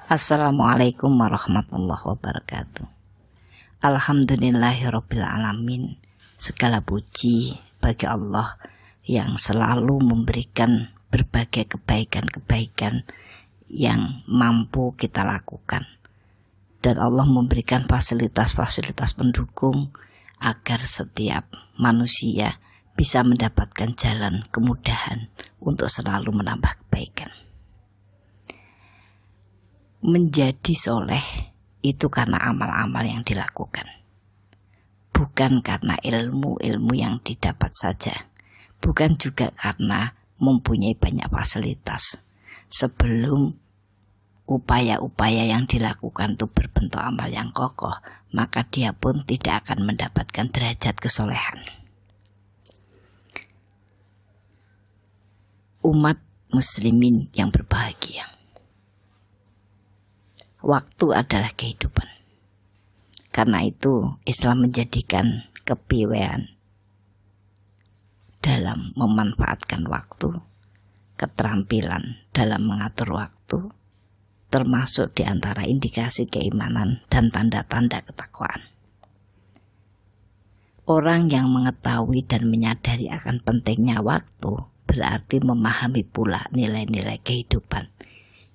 Assalamualaikum warahmatullahi wabarakatuh. Alhamdulillahirabbil alamin. Segala puji bagi Allah yang selalu memberikan berbagai kebaikan-kebaikan yang mampu kita lakukan. Dan Allah memberikan fasilitas-fasilitas pendukung agar setiap manusia bisa mendapatkan jalan kemudahan untuk selalu menambah kebaikan. Menjadi soleh itu karena amal-amal yang dilakukan, bukan karena ilmu-ilmu yang didapat saja, bukan juga karena mempunyai banyak fasilitas. Sebelum upaya-upaya yang dilakukan itu berbentuk amal yang kokoh, maka dia pun tidak akan mendapatkan derajat kesolehan. Umat muslimin yang berbahagia, waktu adalah kehidupan. Karena itu Islam menjadikan kepiawaian dalam memanfaatkan waktu, keterampilan dalam mengatur waktu, termasuk di antara indikasi keimanan dan tanda-tanda ketakwaan. Orang yang mengetahui dan menyadari akan pentingnya waktu berarti memahami pula nilai-nilai kehidupan.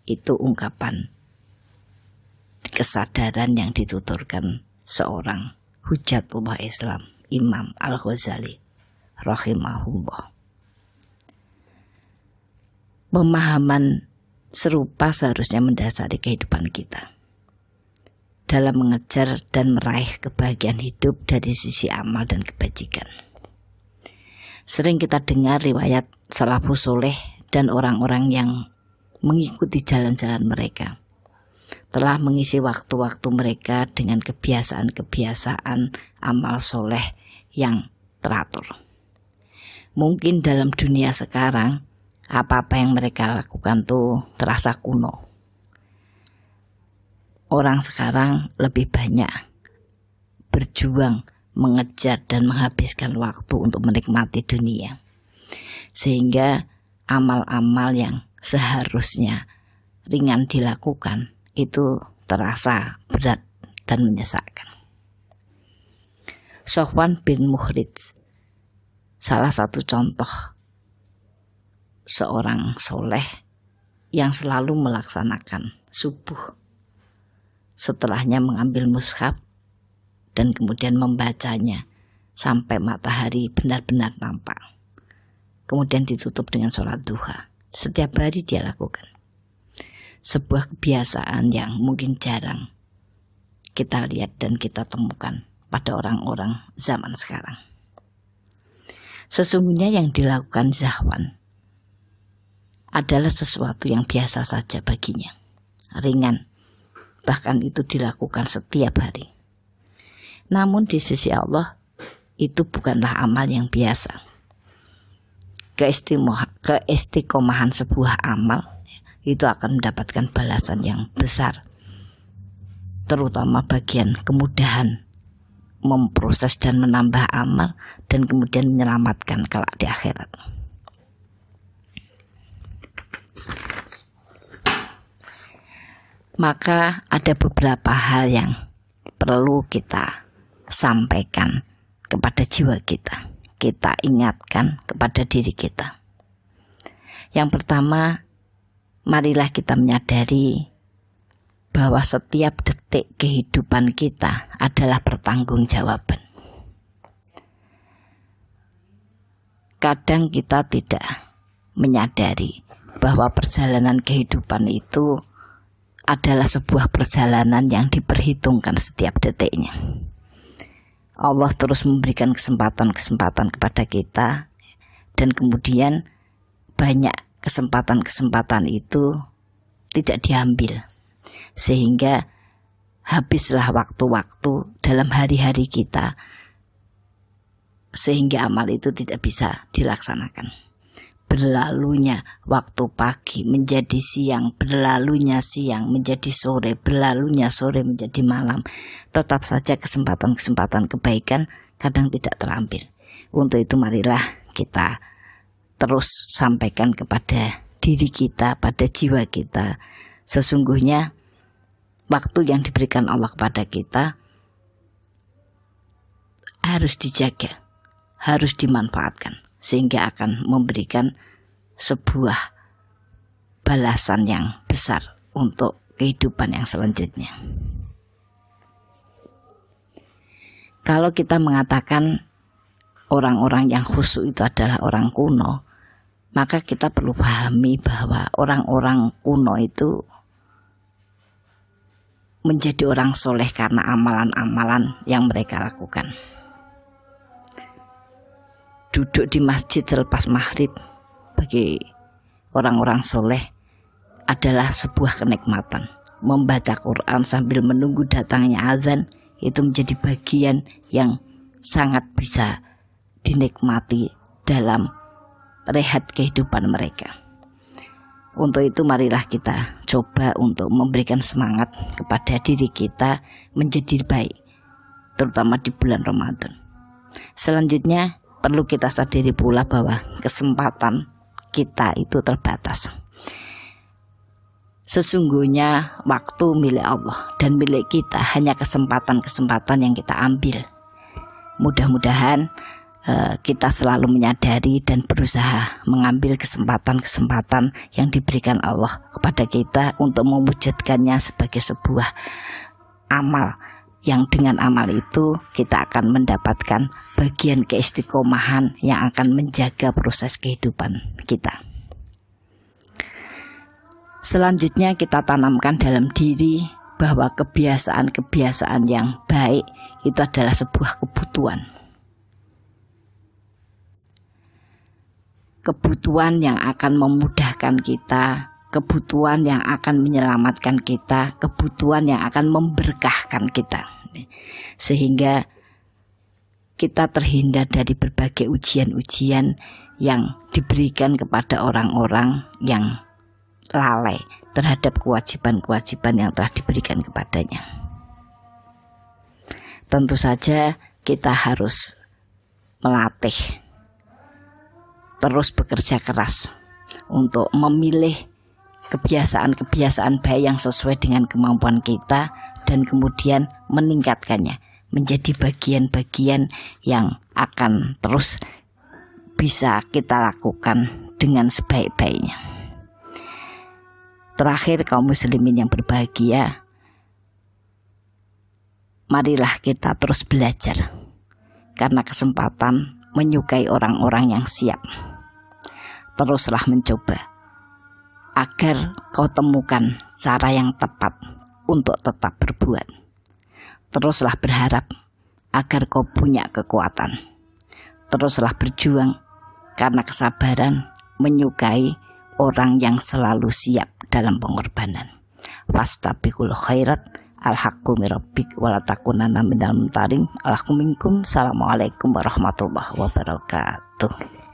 Itu ungkapan kesadaran yang dituturkan seorang hujatullah Islam, Imam Al-Ghazali rahimahullah. Pemahaman serupa seharusnya mendasari kehidupan kita dalam mengejar dan meraih kebahagiaan hidup dari sisi amal dan kebajikan. Sering kita dengar riwayat salafus soleh dan orang-orang yang mengikuti jalan-jalan mereka telah mengisi waktu-waktu mereka dengan kebiasaan-kebiasaan amal soleh yang teratur. Mungkin dalam dunia sekarang apa-apa yang mereka lakukan tuh terasa kuno. Orang sekarang lebih banyak berjuang, mengejar dan menghabiskan waktu untuk menikmati dunia, sehingga amal-amal yang seharusnya ringan dilakukan itu terasa berat dan menyesakkan. Sofwan bin Muhrij, salah satu contoh seorang soleh yang selalu melaksanakan subuh, setelahnya mengambil mushaf dan kemudian membacanya sampai matahari benar-benar nampak, kemudian ditutup dengan sholat duha. Setiap hari dia lakukan. Sebuah kebiasaan yang mungkin jarang kita lihat dan kita temukan pada orang-orang zaman sekarang. Sesungguhnya yang dilakukan Sofwan adalah sesuatu yang biasa saja baginya, ringan, bahkan itu dilakukan setiap hari. Namun di sisi Allah itu bukanlah amal yang biasa. Keistiqomahan sebuah amal itu akan mendapatkan balasan yang besar, terutama bagian kemudahan memproses dan menambah amal dan kemudian menyelamatkan kelak di akhirat. Maka ada beberapa hal yang perlu kita sampaikan kepada jiwa kita, kita ingatkan kepada diri kita. Yang pertama, marilah kita menyadari bahwa setiap detik kehidupan kita adalah pertanggungjawaban. Kadang kita tidak menyadari bahwa perjalanan kehidupan itu adalah sebuah perjalanan yang diperhitungkan setiap detiknya. Allah terus memberikan kesempatan-kesempatan kepada kita, dan kemudian banyak kesempatan-kesempatan itu tidak diambil, sehingga habislah waktu-waktu dalam hari-hari kita sehingga amal itu tidak bisa dilaksanakan. Berlalunya waktu pagi menjadi siang, berlalunya siang menjadi sore, berlalunya sore menjadi malam. Tetap saja kesempatan-kesempatan kebaikan kadang tidak terambil. Untuk itu marilah kita terus sampaikan kepada diri kita, pada jiwa kita, sesungguhnya waktu yang diberikan Allah kepada kita harus dijaga, harus dimanfaatkan, sehingga akan memberikan sebuah balasan yang besar untuk kehidupan yang selanjutnya. Kalau kita mengatakan orang-orang yang khusyuk itu adalah orang kuno, maka kita perlu pahami bahwa orang-orang kuno itu menjadi orang soleh karena amalan-amalan yang mereka lakukan. Duduk di masjid selepas maghrib bagi orang-orang soleh adalah sebuah kenikmatan. Membaca Quran sambil menunggu datangnya azan itu menjadi bagian yang sangat bisa dinikmati dalam rehat kehidupan mereka. Untuk itu marilah kita coba untuk memberikan semangat kepada diri kita menjadi baik, terutama di bulan Ramadan. Selanjutnya perlu kita sadari pula bahwa kesempatan kita itu terbatas. Sesungguhnya waktu milik Allah dan milik kita hanya kesempatan-kesempatan yang kita ambil. Mudah-mudahan kita selalu menyadari dan berusaha mengambil kesempatan-kesempatan yang diberikan Allah kepada kita untuk mewujudkannya sebagai sebuah amal, yang dengan amal itu kita akan mendapatkan bagian keistiqomahan yang akan menjaga proses kehidupan kita. Selanjutnya kita tanamkan dalam diri bahwa kebiasaan-kebiasaan yang baik itu adalah sebuah kebutuhan. Kebutuhan yang akan memudahkan kita, kebutuhan yang akan menyelamatkan kita, kebutuhan yang akan memberkahkan kita, sehingga kita terhindar dari berbagai ujian-ujian yang diberikan kepada orang-orang yang lalai terhadap kewajiban-kewajiban yang telah diberikan kepadanya. Tentu saja kita harus melatih, terus bekerja keras untuk memilih kebiasaan-kebiasaan baik yang sesuai dengan kemampuan kita dan kemudian meningkatkannya menjadi bagian-bagian yang akan terus bisa kita lakukan dengan sebaik-baiknya. Terakhir, kaum muslimin yang berbahagia, marilah kita terus belajar karena kesempatan menyukai orang-orang yang siap. Teruslah mencoba agar kau temukan cara yang tepat untuk tetap berbuat. Teruslah berharap agar kau punya kekuatan. Teruslah berjuang karena kesabaran menyukai orang yang selalu siap dalam pengorbanan. Fastabiqul khairat, al-haqqu mirabbik wa la takunanna minal mumtarin. Assalamualaikum warahmatullahi wabarakatuh.